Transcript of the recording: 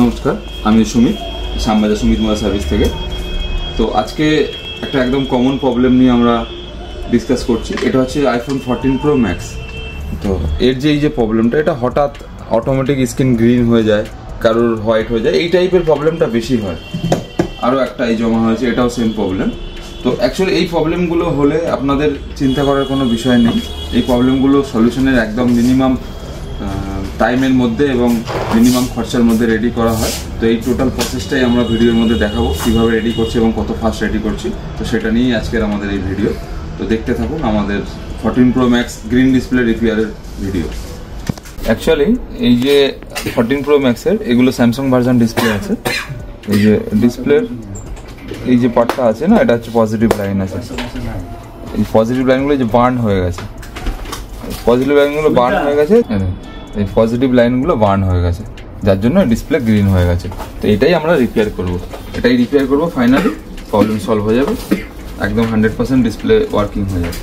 নমস্কার, আমি Sumit, Shyambazar Sumit mobile service থেকে। তো আজকে একটা একদম কমন প্রবলেম নিয়ে আমরা ডিসকাস করছি। এটা হচ্ছে আইফোন 14 প্রো ম্যাক্স। তো এর যে এই যে প্রবলেমটা, এটা হঠাৎ অটোমেটিক স্ক্রিন গ্রিন হয়ে যায়, কারোর হোয়াইট হয়ে যায়, এই টাইপের প্রবলেমটা বেশি হয়। আরও একটা এই জমা হয়েছে, এটাও সেম প্রবলেম। তো অ্যাকচুয়ালি এই প্রবলেমগুলো হলে আপনাদের চিন্তা করার কোনো বিষয় নেই। এই প্রবলেমগুলো সলিউশনের একদম মিনিমাম টাইমের মধ্যে এবং মিনিমাম খরচার মধ্যে রেডি করা হয়। তো এই টোটাল প্রসেসটাই আমরা ভিডিওর মধ্যে দেখাবো, কীভাবে রেডি করছি এবং কত ফাস্ট রেডি করছি। তো সেটা নিয়েই আজকের আমাদের এই ভিডিও। তো দেখতে থাকুন আমাদের 14 প্রো ম্যাক্স গ্রিন ডিসপ্লে রিপেয়ারের ভিডিও। অ্যাকচুয়ালি এই যে 14 প্রো ম্যাক্সের এগুলো স্যামসাং ভার্সন ডিসপ্লে আছে। এই যে ডিসপ্লের এই যে পার্টটা আছে না, এটা হচ্ছে পজিটিভ লাইন আছে। এই পজিটিভ লাইনগুলো যে বার্ন হয়ে গেছে, পজিটিভ লাইনগুলো বার্ন হয়ে গেছে, এই পজিটিভ লাইনগুলো বার্ন হয়ে গেছে, যার জন্য ডিসপ্লে গ্রিন হয়ে গেছে। তো এটাই আমরা রিপেয়ার করবো, ফাইনালি প্রবলেম সলভ হয়ে যাবে, একদম 100% ডিসপ্লে ওয়ার্কিং হয়ে যাবে।